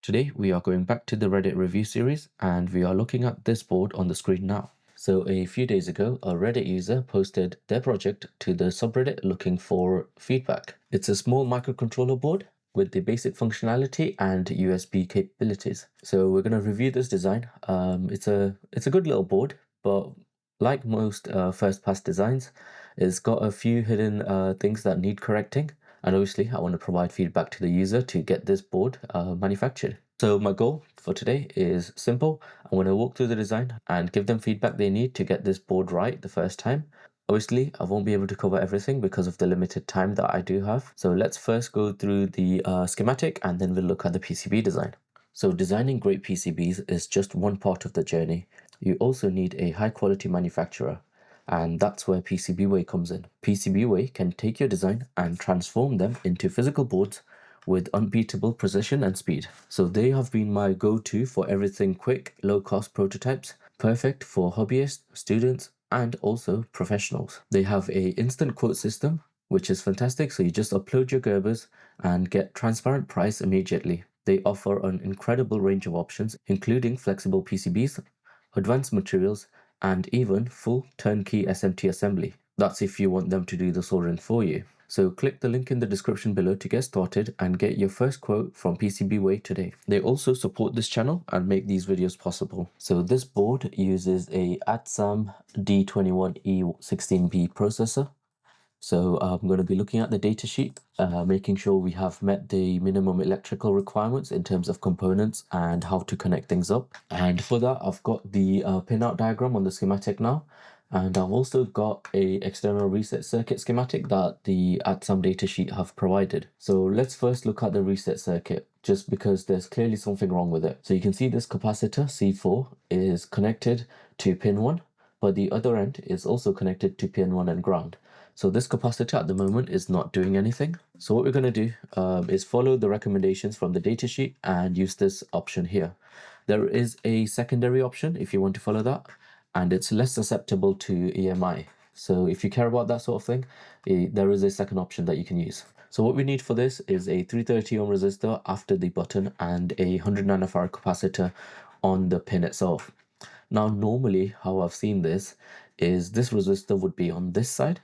Today we are going back to the Reddit review series and we are looking at this board on the screen now. So a few days ago, a Reddit user posted their project to the subreddit looking for feedback. It's a small microcontroller board with the basic functionality and USB capabilities. So we're going to review this design. It's a good little board, but like most first pass designs, it's got a few hidden things that need correcting. And obviously, I want to provide feedback to the user to get this board manufactured. So my goal for today is simple. I'm going to walk through the design and give them feedback they need to get this board right the first time. Obviously, I won't be able to cover everything because of the limited time that I do have. So let's first go through the schematic and then we'll look at the PCB design. So designing great PCBs is just one part of the journey. You also need a high quality manufacturer. And that's where PCBWay comes in. PCBWay can take your design and transform them into physical boards with unbeatable precision and speed. So they have been my go-to for everything quick, low-cost prototypes, perfect for hobbyists, students, and also professionals. They have a instant quote system, which is fantastic. So you just upload your Gerbers and get transparent price immediately. They offer an incredible range of options, including flexible PCBs, advanced materials, and even full turnkey SMT assembly. That's if you want them to do the soldering for you. So click the link in the description below to get started and get your first quote from PCBWay today. They also support this channel and make these videos possible. So this board uses a ATSAM D21E16B processor. So I'm going to be looking at the datasheet, making sure we have met the minimum electrical requirements in terms of components and how to connect things up. And for that, I've got the pinout diagram on the schematic now. And I've also got a external reset circuit schematic that the ATSAM datasheet have provided. So let's first look at the reset circuit, just because there's clearly something wrong with it. So you can see this capacitor C4 is connected to pin 1, but the other end is also connected to pin 1 and ground. So this capacitor at the moment is not doing anything. So what we're going to do is follow the recommendations from the datasheet and use this option here. There is a secondary option if you want to follow that, and it's less susceptible to EMI. So if you care about that sort of thing, there is a second option that you can use. So what we need for this is a 330 ohm resistor after the button and a 100 nanofarad capacitor on the pin itself. Now normally how I've seen this is this resistor would be on this side,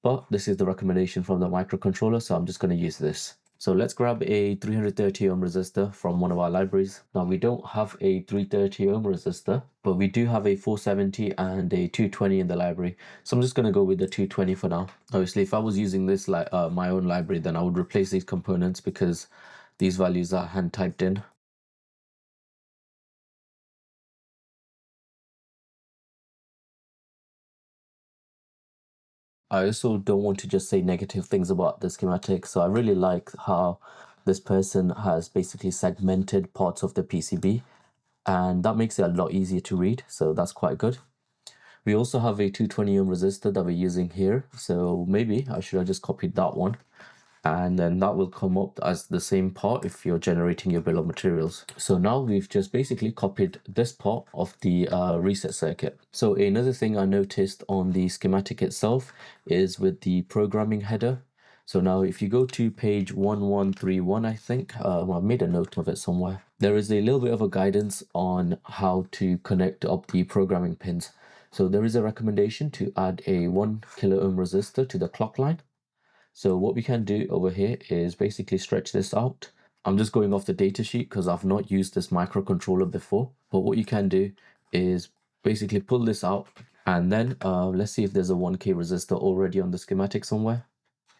but this is the recommendation from the microcontroller, so I'm just going to use this. So let's grab a 330 ohm resistor from one of our libraries. Now we don't have a 330 ohm resistor, but we do have a 470 and a 220 in the library. So I'm just going to go with the 220 for now. Obviously, if I was using this like my own library, then I would replace these components because these values are hand typed in. I also don't want to just say negative things about the schematic. So I really like how this person has basically segmented parts of the PCB, and that makes it a lot easier to read. So that's quite good. We also have a 220 ohm resistor that we're using here. So maybe I should have just copied that one, and then that will come up as the same part if you're generating your bill of materials. So now we've just basically copied this part of the reset circuit. So another thing I noticed on the schematic itself is with the programming header. So now if you go to page 1131, I think, I made a note of it somewhere. There is a little bit of a guidance on how to connect up the programming pins. So there is a recommendation to add a 1 kilo ohm resistor to the clock line. So what we can do over here is basically stretch this out. I'm just going off the datasheet because I've not used this microcontroller before. But what you can do is basically pull this out, and then let's see if there's a 1K resistor already on the schematic somewhere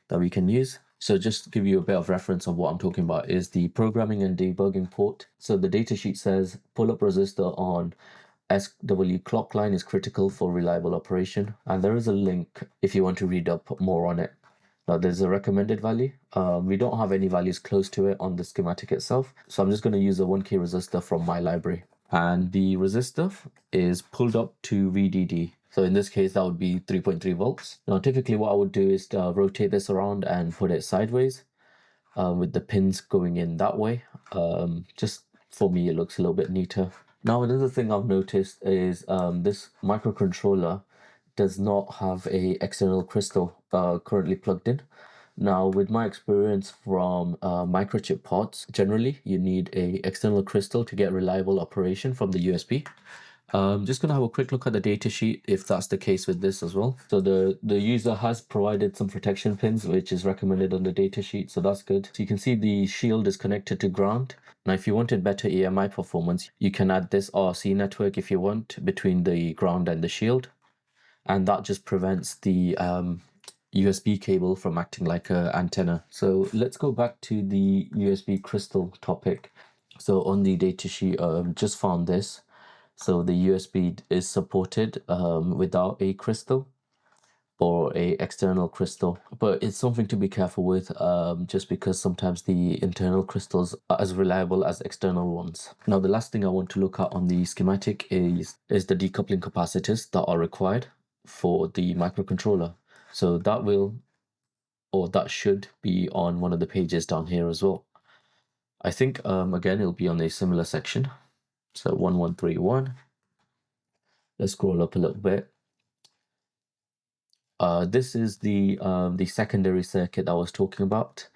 that we can use. So just to give you a bit of reference of what I'm talking about is the programming and debugging port. So the datasheet says pull up resistor on SW clock line is critical for reliable operation. And there is a link if you want to read up more on it. Now there's a recommended value. We don't have any values close to it on the schematic itself. So I'm just going to use a 1K resistor from my library. And the resistor is pulled up to VDD. So in this case, that would be 3.3 volts. Now typically what I would do is rotate this around and put it sideways with the pins going in that way. Just for me, it looks a little bit neater. Now another thing I've noticed is this microcontroller does not have a external crystal currently plugged in. Now, with my experience from microchip pods, generally you need a external crystal to get reliable operation from the USB. Just going to have a quick look at the datasheet if that's the case with this as well. So the user has provided some protection pins, which is recommended on the datasheet, so that's good. So you can see the shield is connected to ground. Now, if you wanted better EMI performance, you can add this RC network if you want between the ground and the shield. And that just prevents the USB cable from acting like an antenna. So let's go back to the USB crystal topic. So on the datasheet, just found this. So the USB is supported without a crystal or a external crystal, but it's something to be careful with, just because sometimes the internal crystals are as reliable as external ones. Now, the last thing I want to look at on the schematic is the decoupling capacitors that are required for the microcontroller. So that will, or that should be on one of the pages down here as well. I think, again, it'll be on a similar section. So 1131. Let's scroll up a little bit. This is the secondary circuit that I was talking about.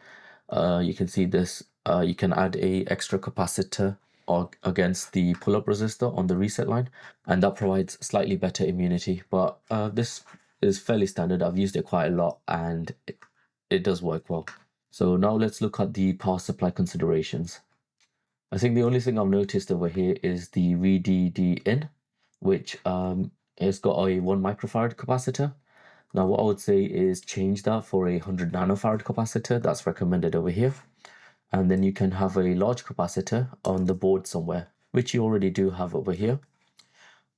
You can see this. You can add a extra capacitor against the pull-up resistor on the reset line, and that provides slightly better immunity. But this is fairly standard. I've used it quite a lot, and it does work well. So now let's look at the power supply considerations. I think the only thing I've noticed over here is the VDD in, which has got a 1 microfarad capacitor. Now, what I would say is change that for a 100 nanofarad capacitor. That's recommended over here. And then you can have a large capacitor on the board somewhere, which you already do have over here.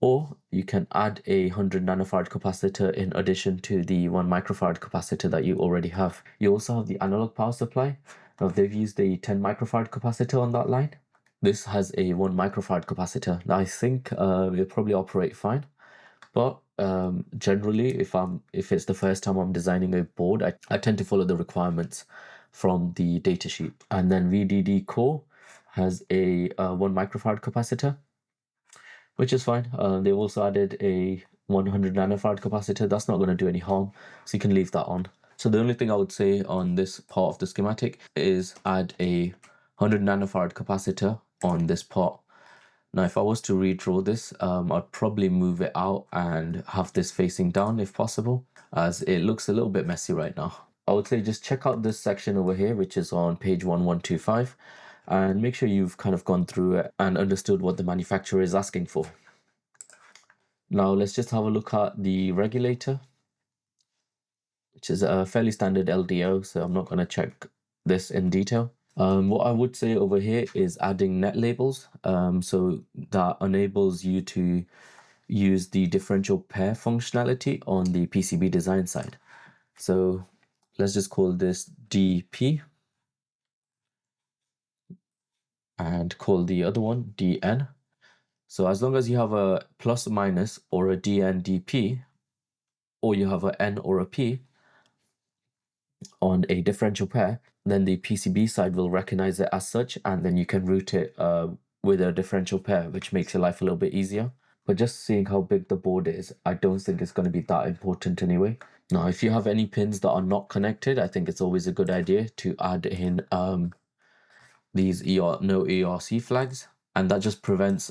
Or you can add a 100 nanofarad capacitor in addition to the 1 microfarad capacitor that you already have. You also have the analog power supply. Now, they've used a 10 microfarad capacitor on that line. This has a 1 microfarad capacitor. Now, I think it'll probably operate fine. But generally, if it's the first time I'm designing a board, I tend to follow the requirements from the datasheet. And then VDD core has a 1 microfarad capacitor, which is fine. They've also added a 100 nanofarad capacitor. That's not going to do any harm, so you can leave that on. So the only thing I would say on this part of the schematic is add a 100 nanofarad capacitor on this part. Now, if I was to redraw this, I'd probably move it out and have this facing down if possible, as it looks a little bit messy right now. I would say just check out this section over here, which is on page 1125, and make sure you've kind of gone through it and understood what the manufacturer is asking for. Now, let's just have a look at the regulator, which is a fairly standard LDO, so I'm not going to check this in detail. What I would say over here is adding net labels, so that enables you to use the differential pair functionality on the PCB design side. So let's just call this DP and call the other one DN. So as long as you have a plus minus or a DN DP, or you have a N or a P on a differential pair, then the PCB side will recognize it as such, and then you can route it with a differential pair, which makes your life a little bit easier. But just seeing how big the board is, I don't think it's going to be that important anyway. Now, if you have any pins that are not connected, I think it's always a good idea to add in these no ERC flags, and that just prevents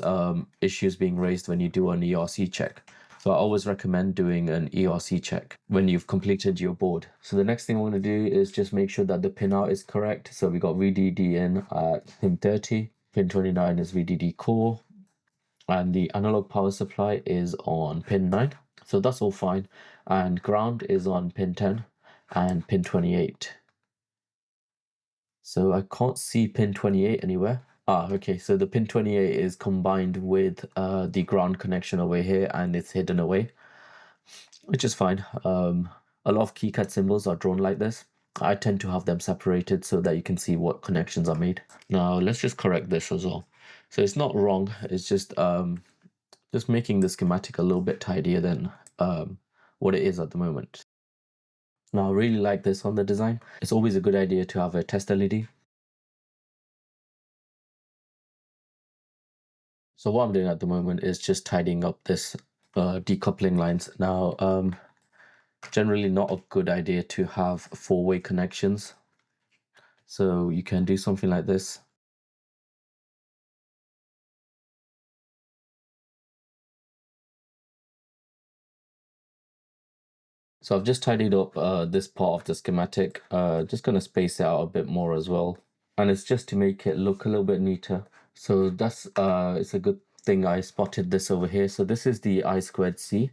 issues being raised when you do an ERC check. So I always recommend doing an ERC check when you've completed your board. So the next thing I want to do is just make sure that the pin out is correct. So we got VDD in at pin 30, pin 29 is VDD core, and the analog power supply is on pin 9. So that's all fine. And ground is on pin 10 and pin 28. So I can't see pin 28 anywhere. Okay, so the pin 28 is combined with the ground connection over here, and it's hidden away, which is fine. A lot of keycard symbols are drawn like this. I tend to have them separated so that you can see what connections are made. Now let's just correct this as well. So it's not wrong, it's just making the schematic a little bit tidier than what it is at the moment. Now I really like this on the design. It's always a good idea to have a test LED. So what I'm doing at the moment is just tidying up this decoupling lines. Now, generally not a good idea to have four-way connections. So you can do something like this. So I've just tidied up this part of the schematic, just going to space it out a bit more as well. And it's just to make it look a little bit neater. So that's it's a good thing I spotted this over here. So this is the I squared C.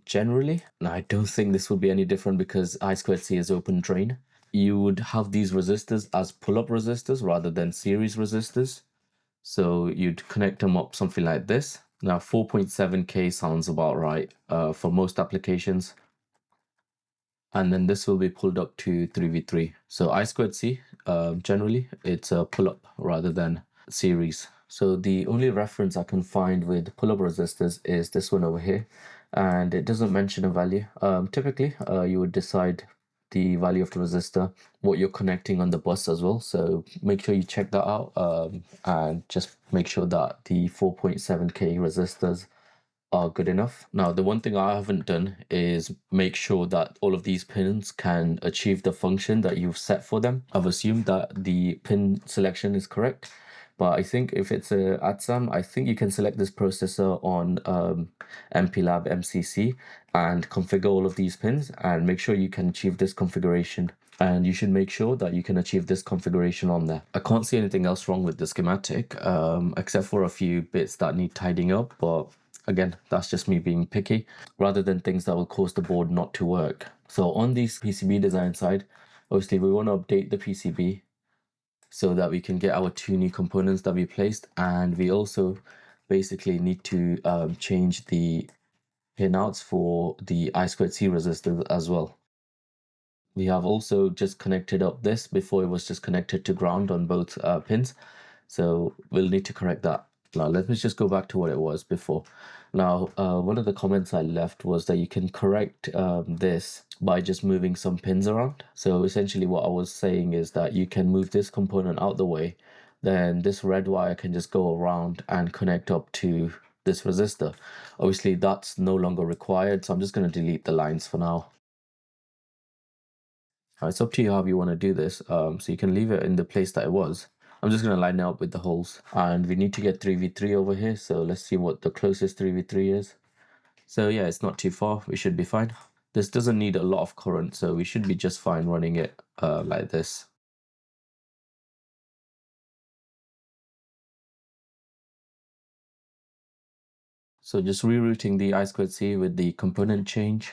Generally, and I don't think this will be any different because I squared C is open drain. You would have these resistors as pull-up resistors rather than series resistors. So you'd connect them up something like this. Now 4.7K sounds about right for most applications. And then this will be pulled up to 3v3. So I squared C, generally, it's a pull-up rather than series. So the only reference I can find with pull-up resistors is this one over here, and it doesn't mention a value. Typically, you would decide the value of the resistor, what you're connecting on the bus as well. So make sure you check that out, and just make sure that the 4.7K resistors are good enough. Now, the one thing I haven't done is make sure that all of these pins can achieve the function that you've set for them. I've assumed that the pin selection is correct, but I think if it's a ATSAM, I think you can select this processor on MPLAB MCC and configure all of these pins and make sure you can achieve this configuration. And you should make sure that you can achieve this configuration on there. I can't see anything else wrong with the schematic, except for a few bits that need tidying up, but again, that's just me being picky, rather than things that will cause the board not to work. So on the PCB design side, obviously we want to update the PCB so that we can get our two new components that we placed, and we also basically need to change the pinouts for the I squared C resistor as well. We have also just connected up this. Before it was just connected to ground on both pins, so we'll need to correct that. Now let me just go back to what it was before. Now one of the comments I left was that you can correct this by just moving some pins around. So essentially what I was saying is that you can move this component out the way, then this red wire can just go around and connect up to this resistor. Obviously that's no longer required, so I'm just going to delete the lines for now. It's up to you how you want to do this. So you can leave it in the place that it was. I'm just going to line it up with the holes, and we need to get 3v3 over here. So let's see what the closest 3v3 is. So yeah, it's not too far. We should be fine. This doesn't need a lot of current, so we should be just fine running it like this. So just rerouting the I squared C with the component change.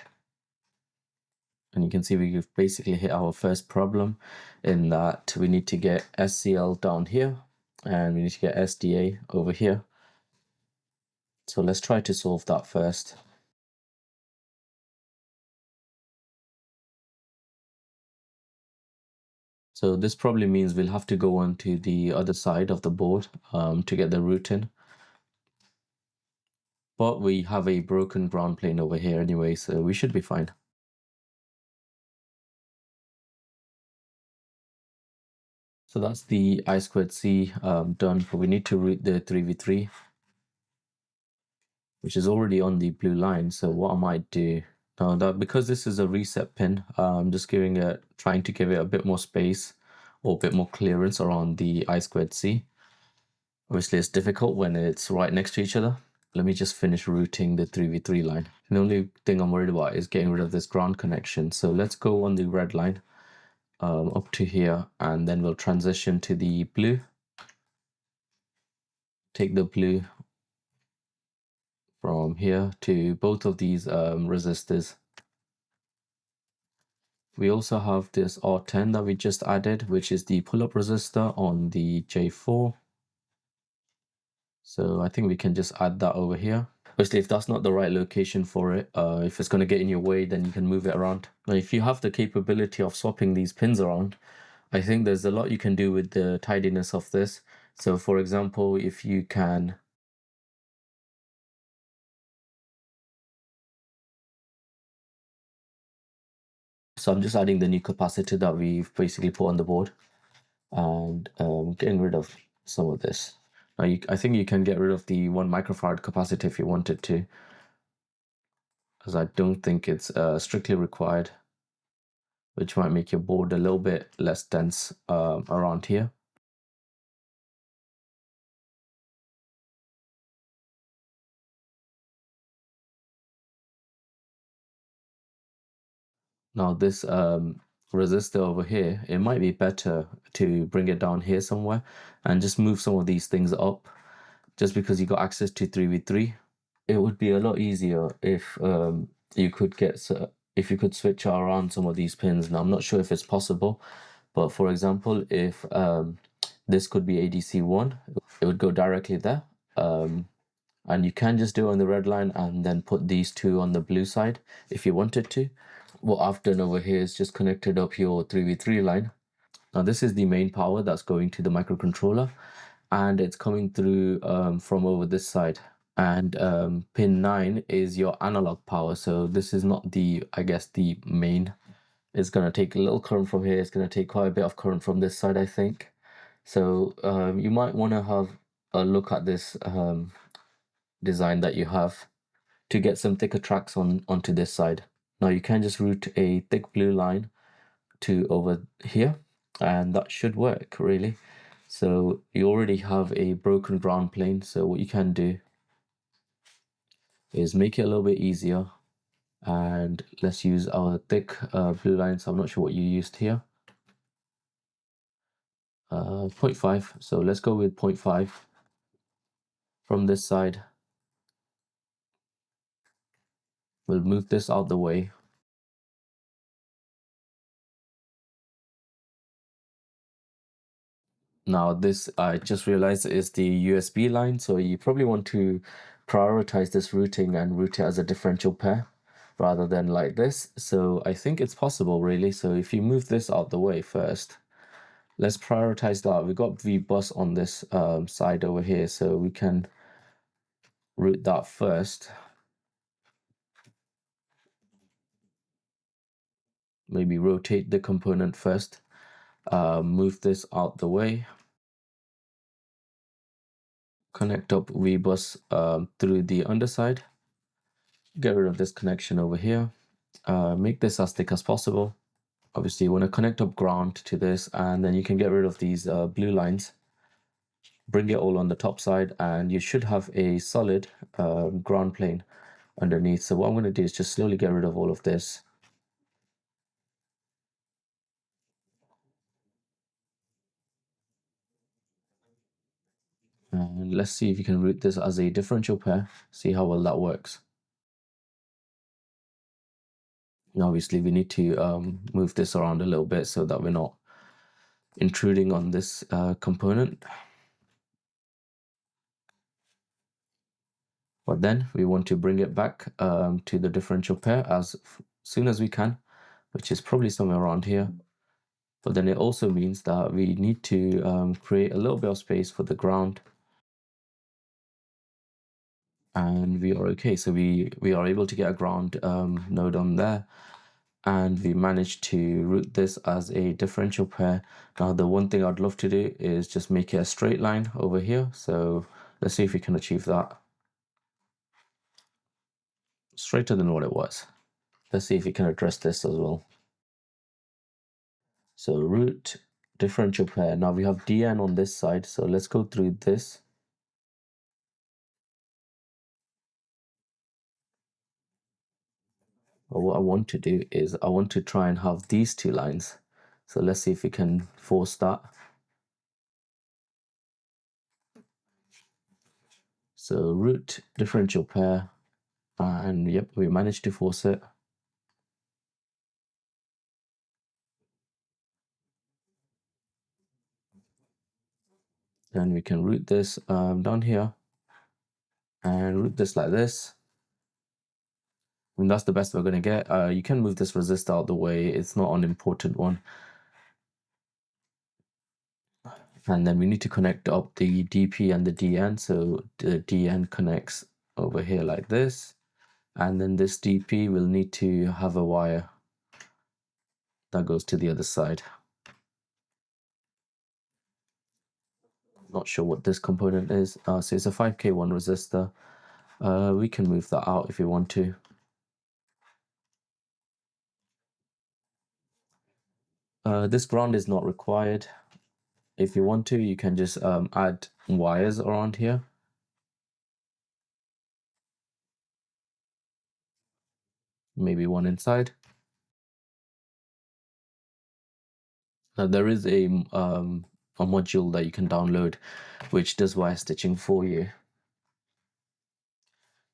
And you can see we've basically hit our first problem in that we need to get SCL down here and we need to get SDA over here. So let's try to solve that first. So this probably means we'll have to go on to the other side of the board to get the route in. But we have a broken ground plane over here anyway, so we should be fine. So that's the I squared C done, but we need to route the 3v3, which is already on the blue line. So what I might do now, that because this is a reset pin, I'm just trying to give it a bit more space or a bit more clearance around the I squared C. Obviously it's difficult when it's right next to each other. Let me just finish routing the 3v3 line. And the only thing I'm worried about is getting rid of this ground connection. So let's go on the red line up to here, and then we'll transition to the blue. Take the blue from here to both of these resistors. We also have this R10 that we just added, which is the pull-up resistor on the J4. So I think we can just add that over here. Obviously, if that's not the right location for it, if it's going to get in your way, then you can move it around. Now, if you have the capability of swapping these pins around, I think there's a lot you can do with the tidiness of this. So for example, if you can... So I'm just adding the new capacitor that we've basically put on the board and getting rid of some of this. Now, I think you can get rid of the 1 microfarad capacitor if you wanted to. as I don't think it's strictly required, which might make your board a little bit less dense around here. Now this resistor over here, it might be better to bring it down here somewhere and just move some of these things up, just because you got access to 3v3. It would be a lot easier if you could if you could switch around some of these pins. Now I'm not sure if it's possible, but for example, if this could be ADC1, it would go directly there. And you can just do it on the red line and then put these two on the blue side if you wanted to. What I've done over here is just connected up your 3v3 line. Now this is the main power that's going to the microcontroller, and it's coming through from over this side. And pin 9 is your analog power, so this is not the, I guess, the main. It's going to take a little current from here. It's going to take quite a bit of current from this side, I think. So you might want to have a look at this design that you have to get some thicker tracks onto this side. Now you can just route a thick blue line to over here, and that should work really. So you already have a broken ground plane, so what you can do is make it a little bit easier, and let's use our thick blue lines. I'm not sure what you used here. 0.5, so let's go with 0.5 from this side. We'll move this out the way. Now this, I just realized, is the USB line, so you probably want to prioritize this routing and route it as a differential pair rather than like this. So I think it's possible really. So if you move this out the way first, let's prioritize that. We've got VBus on this side over here, so we can route that first. Maybe rotate the component first. Move this out the way. Connect up VBus through the underside. Get rid of this connection over here. Make this as thick as possible. Obviously, you want to connect up ground to this, and then you can get rid of these blue lines. Bring it all on the top side, and you should have a solid ground plane underneath. So what I'm going to do is just slowly get rid of all of this. And let's see if you can route this as a differential pair, see how well that works. Now, obviously, we need to move this around a little bit so that we're not intruding on this component. But then we want to bring it back to the differential pair as soon as we can, which is probably somewhere around here. But then it also means that we need to create a little bit of space for the ground. And we are okay. So we are able to get a ground node on there. And we managed to route this as a differential pair. Now, the one thing I'd love to do is just make it a straight line over here. So let's see if we can achieve that. Straighter than what it was. Let's see if we can address this as well. So root differential pair. Now we have dn on this side. So let's go through this. But what I want to do is I want to try and have these two lines. So let's see if we can force that. So root differential pair, and yep, we managed to force it. Then we can route this down here and route this like this. And that's the best we're going to get. You can move this resistor out of the way. It's not an important one. And then we need to connect up the DP and the DN. So the DN connects over here like this. And then this DP will need to have a wire that goes to the other side. Not sure what this component is. So it's a 5K1 resistor. We can move that out if you want to. This ground is not required. If you want to, you can just add wires around here. Maybe one inside. Now there is a module that you can download which does wire stitching for you.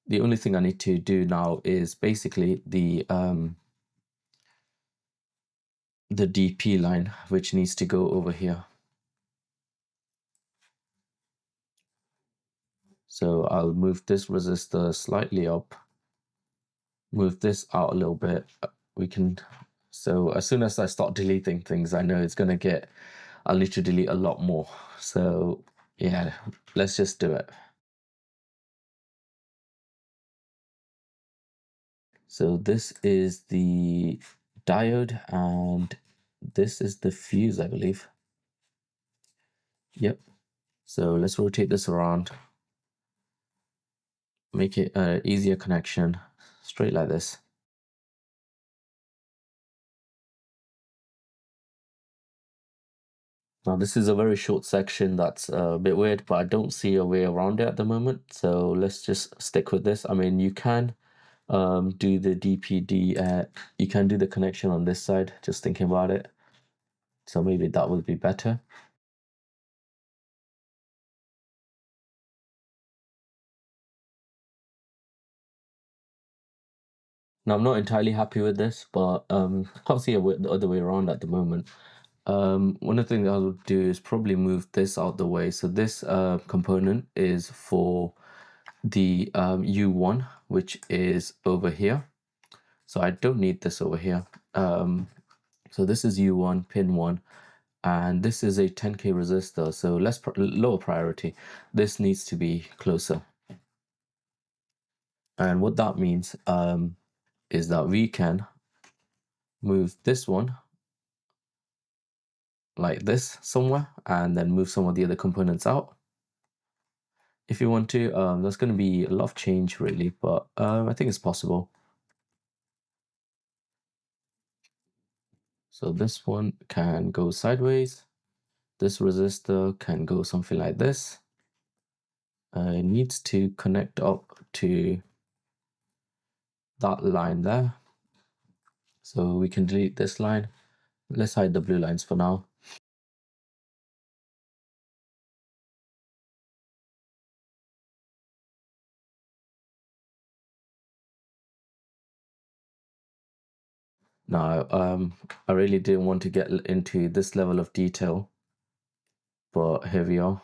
The only thing I need to do now is basically the DP line, which needs to go over here. So I'll move this resistor slightly up, move this out a little bit. So as soon as I start deleting things, I know I'll need to delete a lot more. So yeah, let's just do it. So this is the diode and this is the fuse, I believe. Yep. So let's rotate this around, make it an easier connection, straight like this. Now this is a very short section that's a bit weird, but I don't see a way around it at the moment. So let's just stick with this. I mean, you can do the DPD, you can do the connection on this side, just thinking about it. So maybe that would be better. Now I'm not entirely happy with this, but I can't see the other way around at the moment. One of the things I will do is probably move this out the way. So this component is for the U1, which is over here. So I don't need this over here. So this is U1, pin 1, and this is a 10K resistor, so lower priority. This needs to be closer. And what that means is that we can move this one like this somewhere, and then move some of the other components out. If you want to, there's going to be a lot of change really, but I think it's possible. So this one can go sideways. This resistor can go something like this. It needs to connect up to that line there. So we can delete this line. Let's hide the blue lines for now. Now, I really didn't want to get into this level of detail, but here we are.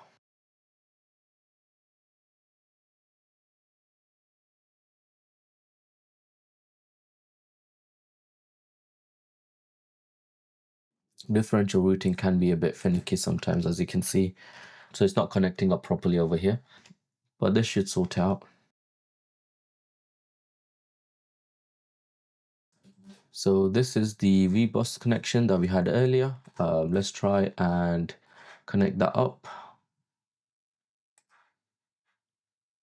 Differential routing can be a bit finicky sometimes, as you can see. So it's not connecting up properly over here, but this should sort out. So this is the VBus connection that we had earlier. Let's try and connect that up.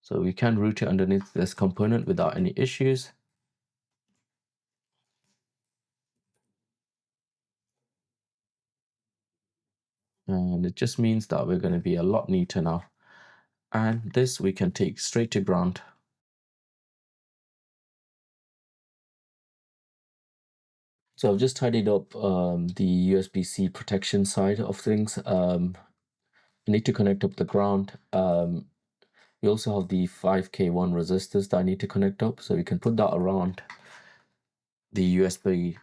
So we can route it underneath this component without any issues. And it just means that we're going to be a lot neater now. And this we can take straight to ground. So I've just tidied up the USB-C protection side of things. I need to connect up the ground. We also have the 5K1 resistors that I need to connect up, so we can put that around the USB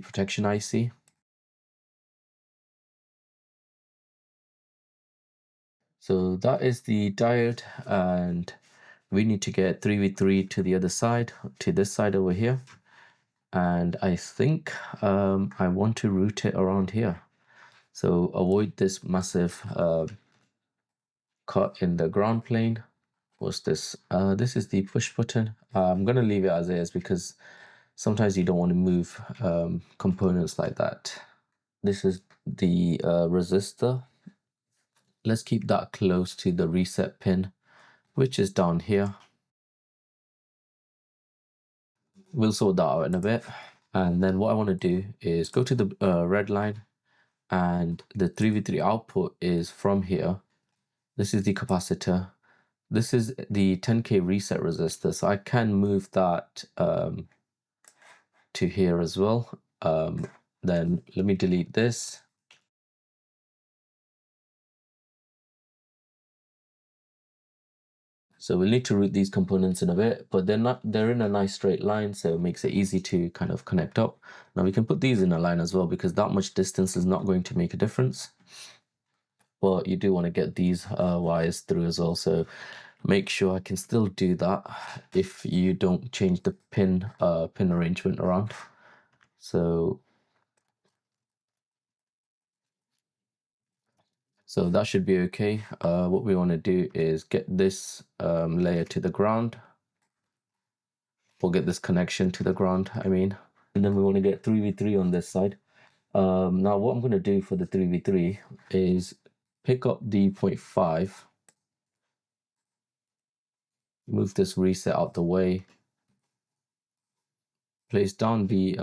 protection IC. So that is the diode, and we need to get 3v3 to the other side, to this side over here. And I think I want to route it around here. So avoid this massive cut in the ground plane. What's this? This is the push button. I'm going to leave it as is because sometimes you don't want to move components like that. This is the resistor. Let's keep that close to the reset pin, which is down here. We'll sort that out in a bit. And then what I want to do is go to the red line, and the 3v3 output is from here. This is the capacitor. This is the 10K reset resistor. So I can move that to here as well. Then let me delete this. So we'll need to route these components in a bit, but they're in a nice straight line, so it makes it easy to kind of connect up. Now we can put these in a line as well, because that much distance is not going to make a difference. But you do want to get these wires through as well, so make sure I can still do that if you don't change the pin arrangement around. So that should be okay. What we want to do is get this layer to the ground, or get this connection to the ground, I mean. And then we want to get 3v3 on this side. Now what I'm going to do for the 3v3 is pick up the 0.5, move this reset out the way, place down the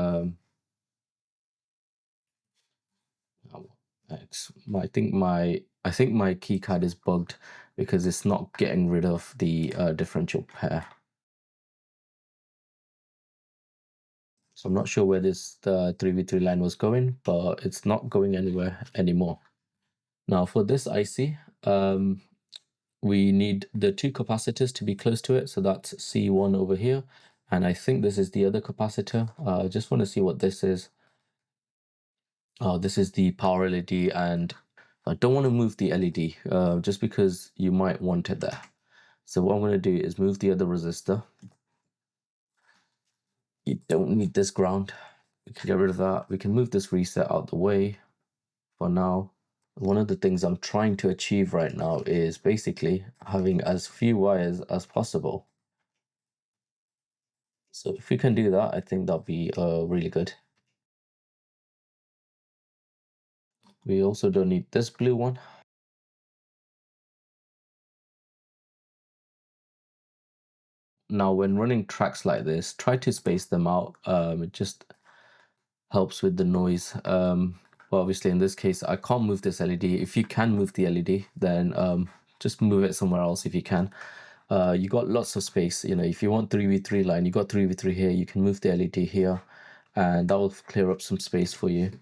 I think my keycard is bugged because it's not getting rid of the differential pair. So I'm not sure where this 3v3 line was going, but it's not going anywhere anymore. Now for this IC, we need the two capacitors to be close to it. So that's C1 over here. And I think this is the other capacitor. I just want to see what this is. Oh, this is the power LED, and I don't want to move the LED just because you might want it there. So what I'm going to do is move the other resistor. You don't need this ground. We can get rid of that. We can move this reset out the way for now. One of the things I'm trying to achieve right now is basically having as few wires as possible. So if we can do that, I think that'll be really good. We also don't need this blue one. Now, when running tracks like this, try to space them out. It just helps with the noise. Well, obviously in this case, I can't move this LED. If you can move the LED, then just move it somewhere else if you can. You got lots of space. You know, if you want 3v3 line, you got 3v3 here. You can move the LED here, and that will clear up some space for you.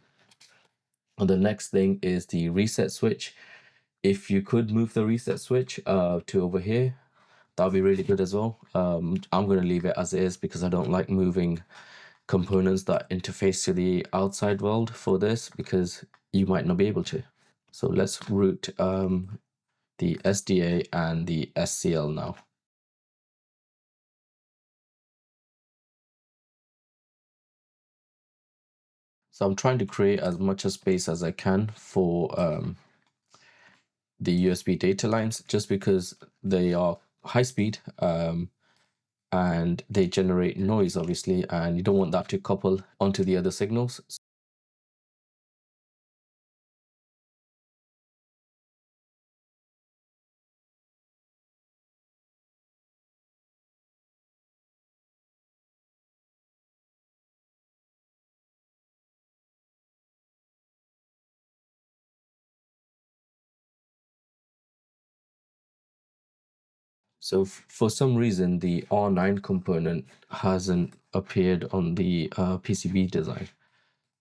And the next thing is the reset switch. If you could move the reset switch to over here, that would be really good as well. I'm going to leave it as it is because I don't like moving components that interface to the outside world for this, because you might not be able to. So let's route the SDA and the SCL now. So I'm trying to create as much space as I can for the USB data lines, just because they are high speed and they generate noise, obviously, and you don't want that to couple onto the other signals. So for some reason, the R9 component hasn't appeared on the PCB design.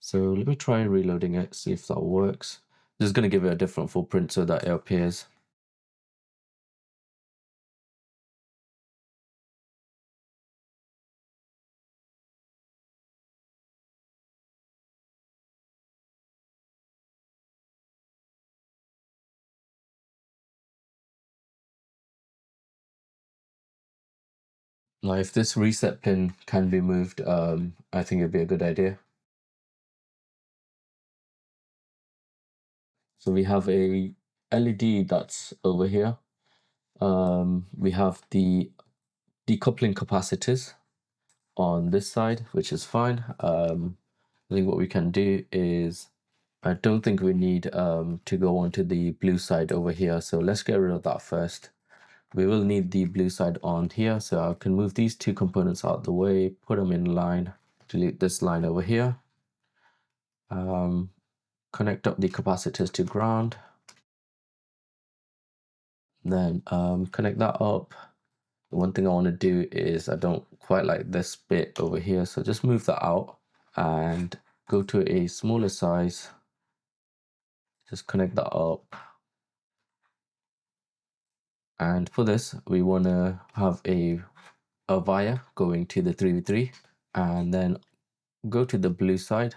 So let me try reloading it, see if that works. This is going to give it a different footprint so that it appears. Now, if this reset pin can be moved, I think it'd be a good idea. So we have a LED that's over here. We have the decoupling capacitors on this side, which is fine. I think what we can do is, I don't think we need to go onto the blue side over here. So let's get rid of that first. We will need the blue side on here. So I can move these two components out of the way, put them in line. delete this line over here. Connect up the capacitors to ground. Then connect that up. The one thing I want to do is I don't quite like this bit over here, so just move that out and go to a smaller size. Just connect that up. And for this, we want to have a wire going to the 3v3, and then go to the blue side.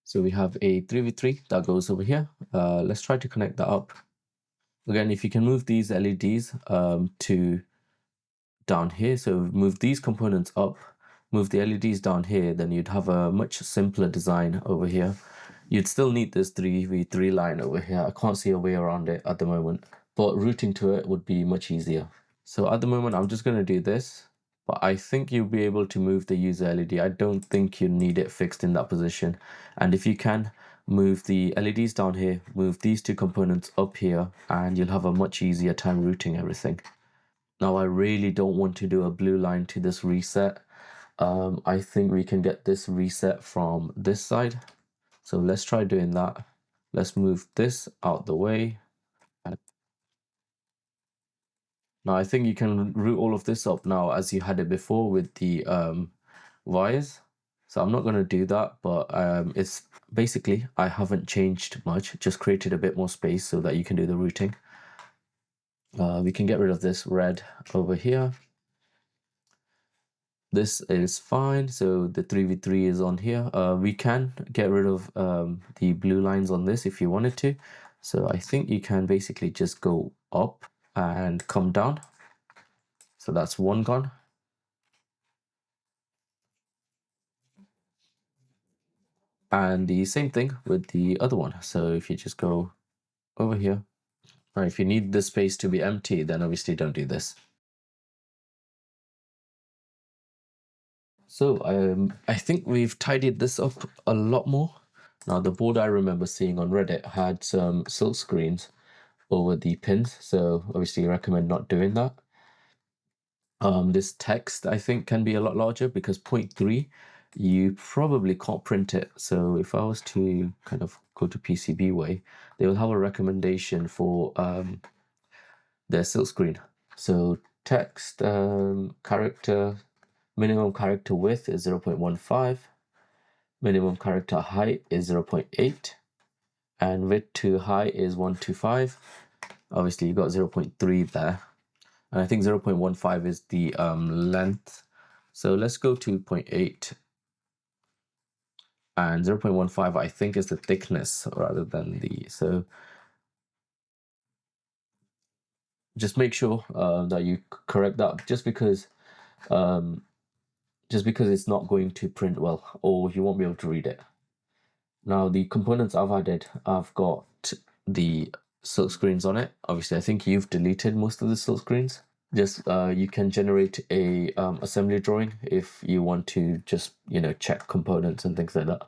So we have a 3v3 that goes over here. Let's try to connect that up. Again, if you can move these LEDs to down here, so move these components up, move the LEDs down here, then you'd have a much simpler design over here. You'd still need this 3v3 line over here. I can't see a way around it at the moment, but routing to it would be much easier. So at the moment, I'm just going to do this, but I think you'll be able to move the user LED. I don't think you need it fixed in that position. And if you can, move the LEDs down here, move these two components up here, and you'll have a much easier time routing everything. Now, I really don't want to do a blue line to this reset. I think we can get this reset from this side. So let's try doing that. Let's move this out the way. Now, I think you can route all of this up now as you had it before with the wires. So I'm not going to do that, but it's basically, I haven't changed much, just created a bit more space so that you can do the routing. We can get rid of this red over here. This is fine, so the 3v3 is on here. We can get rid of the blue lines on this if you wanted to. So I think you can basically just go up and come down. So that's one gone. And the same thing with the other one. So if you just go over here, or if you need the space to be empty, then obviously don't do this. So I think we've tidied this up a lot more. Now, the board I remember seeing on Reddit had some silk screens over the pins, so obviously I recommend not doing that. This text I think can be a lot larger because 0.3 you probably can't print it. So if I was to kind of go to PCBWay, they will have a recommendation for their Silkscreen. So text character, minimum character width is 0.15, minimum character height is 0.8, and width to height is 125. Obviously you got 0.3 there, and I think 0.15 is the length. So let's go to 0.8, and 0.15 I think is the thickness rather than the, so just make sure that you correct that, just because it's not going to print well, or you won't be able to read it. Now the components I've added, I've got the silk screens on it. Obviously I think you've deleted most of the silk screens. Just you can generate a assembly drawing if you want to just, you know, check components and things like that.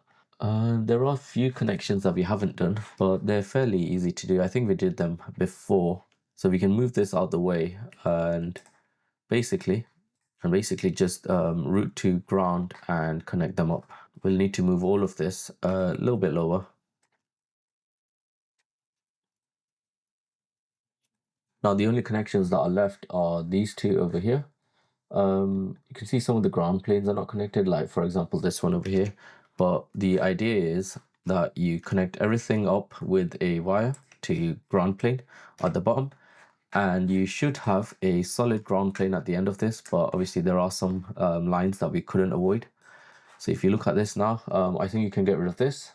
There are a few connections that we haven't done, but they're fairly easy to do. I think we did them before, so we can move this out the way and basically just route to ground and connect them up. We'll need to move all of this a little bit lower. Now the only connections that are left are these two over here. You can see some of the ground planes are not connected, like for example this one over here, but the idea is that you connect everything up with a wire to ground plane at the bottom, and you should have a solid ground plane at the end of this, but obviously there are some lines that we couldn't avoid. So if you look at this now, I think you can get rid of this.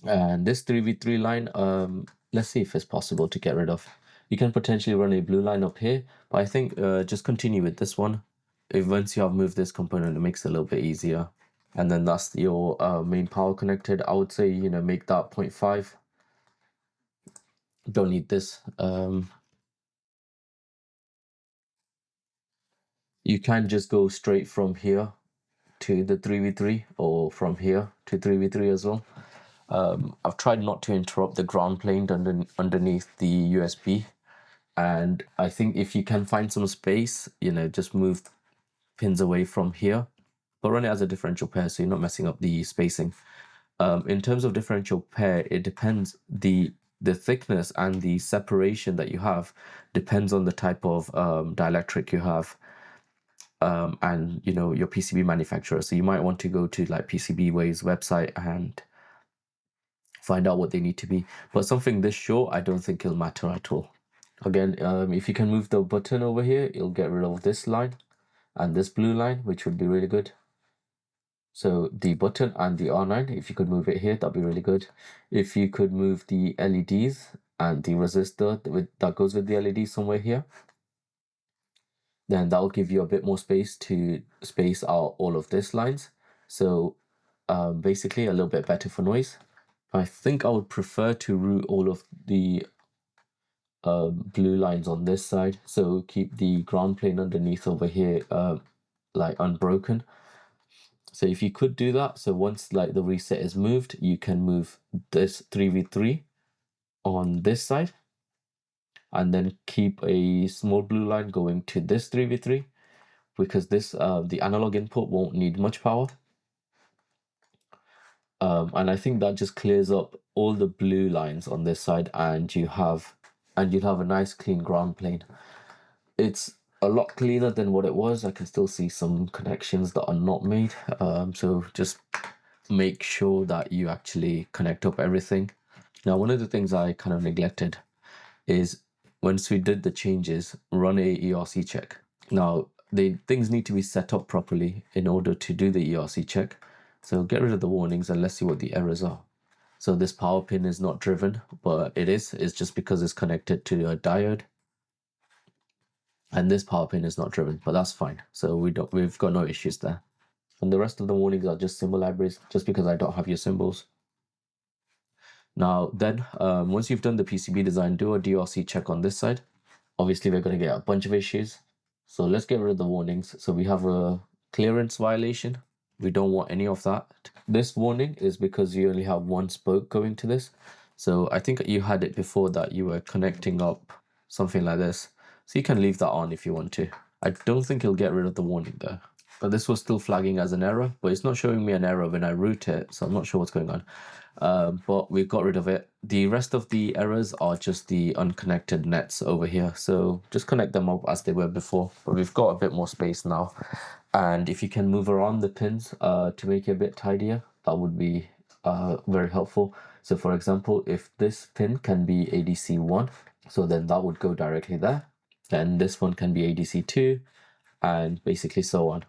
And this 3v3 line, let's see if it's possible to get rid of. You can potentially run a blue line up here, but I think just continue with this one. If once you have moved this component, it makes it a little bit easier. And then that's your main power connected. I would say, you know, make that 0.5. Don't need this. You can just go straight from here to the 3v3, or from here to 3v3 as well. I've tried not to interrupt the ground plane underneath the USB. And I think if you can find some space, just move pins away from here, but run it as a differential pair so you're not messing up the spacing. In terms of differential pair, it depends, the thickness and the separation that you have depends on the type of dielectric you have, and your PCB manufacturer. So you might want to go to like PCBWay's website and find out what they need to be. But something this short, I don't think it'll matter at all. Again, if you can move the button over here, it'll get rid of this line and this blue line, which would be really good. So the button and the R9, if you could move it here, that'd be really good. If you could move the LEDs and the resistor that goes with the LED somewhere here, then that'll give you a bit more space to space out all of these lines. So basically a little bit better for noise. I think I would prefer to route all of the blue lines on this side. So keep the ground plane underneath over here like unbroken. So if you could do that, so once like the reset is moved, you can move this 3v3 on this side and then keep a small blue line going to this 3v3, because this the analog input won't need much power. And I think that just clears up all the blue lines on this side, and you'll have a nice clean ground plane. It's a lot cleaner than what it was. I can still see some connections that are not made. So just make sure that you actually connect up everything. Now, one of the things I kind of neglected is once we did the changes, run a ERC check. Now, things need to be set up properly in order to do the ERC check. So get rid of the warnings and let's see what the errors are. So this power pin is not driven, but it's just because it's connected to a diode. And this power pin is not driven, but that's fine. So we've got no issues there. And the rest of the warnings are just symbol libraries, just because I don't have your symbols. Now then, once you've done the PCB design, do a DRC check on this side. Obviously, we're going to get a bunch of issues. So let's get rid of the warnings. So we have a clearance violation. We don't want any of that. This warning is because you only have one spoke going to this. So I think you had it before that you were connecting up something like this. So you can leave that on if you want to. I don't think you'll get rid of the warning there. But this was still flagging as an error, but it's not showing me an error when I route it, so I'm not sure what's going on. But we've got rid of it. The rest of the errors are just the unconnected nets over here, so just connect them up as they were before. But we've got a bit more space now, and if you can move around the pins to make it a bit tidier, that would be very helpful. So for example, if this pin can be ADC1, so then that would go directly there, and this one can be ADC2, and basically so on.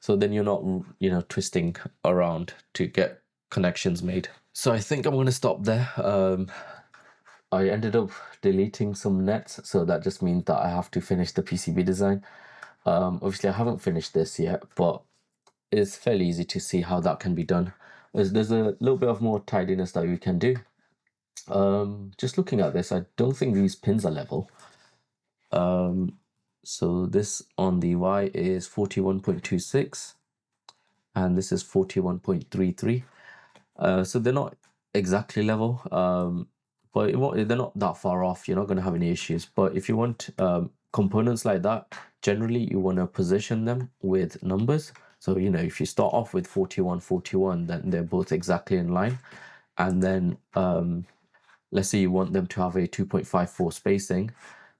So then you're not, twisting around to get connections made. So I think I'm going to stop there. I ended up deleting some nets, so that just means that I have to finish the PCB design. Obviously, I haven't finished this yet, but it's fairly easy to see how that can be done. There's a little bit of more tidiness that we can do. Just looking at this, I don't think these pins are level. So this on the Y is 41.26 and this is 41.33. So they're not exactly level, but they're not that far off. You're not going to have any issues. But if you want components like that, generally you want to position them with numbers. So, if you start off with 41, then they're both exactly in line. And then let's say you want them to have a 2.54 spacing,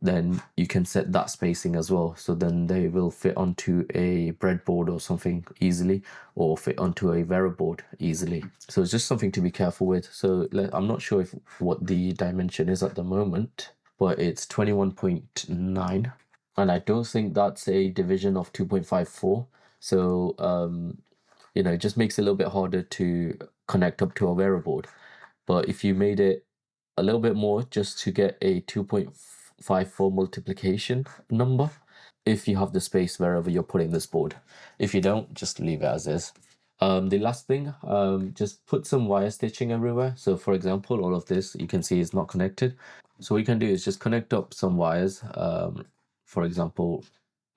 then you can set that spacing as well. So then they will fit onto a breadboard or something easily, or fit onto a Vera board easily. So it's just something to be careful with. So I'm not sure what the dimension is at the moment, but it's 21.9. And I don't think that's a division of 2.54. So, it just makes it a little bit harder to connect up to a Vera board. But if you made it a little bit more just to get a 2.54 multiplication number, if you have the space wherever you're putting this board. If you don't, just leave it as is. The last thing, just put some wire stitching everywhere. So for example, all of this you can see is not connected. So what you can do is just connect up some wires, for example,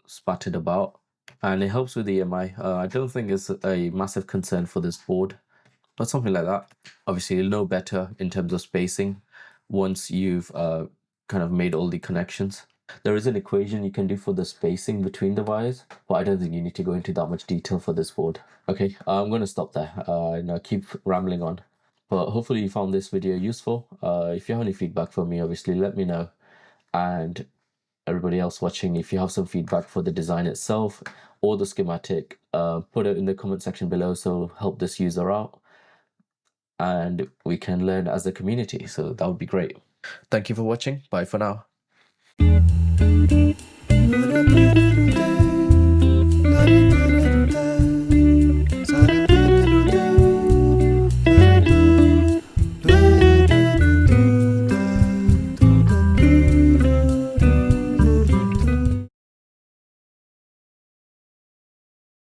spattered about, and it helps with the EMI. I don't think it's a massive concern for this board. but something like that. Obviously, you'll know better in terms of spacing once you've kind of made all the connections. There is an equation you can do for the spacing between the wires, but I don't think you need to go into that much detail for this board. Okay, I'm going to stop there and I'll keep rambling on. But hopefully you found this video useful. If you have any feedback for me, obviously let me know. And everybody else watching, if you have some feedback for the design itself or the schematic, put it in the comment section below, so help this user out and we can learn as a community. So that would be great. Thank you for watching. Bye for now.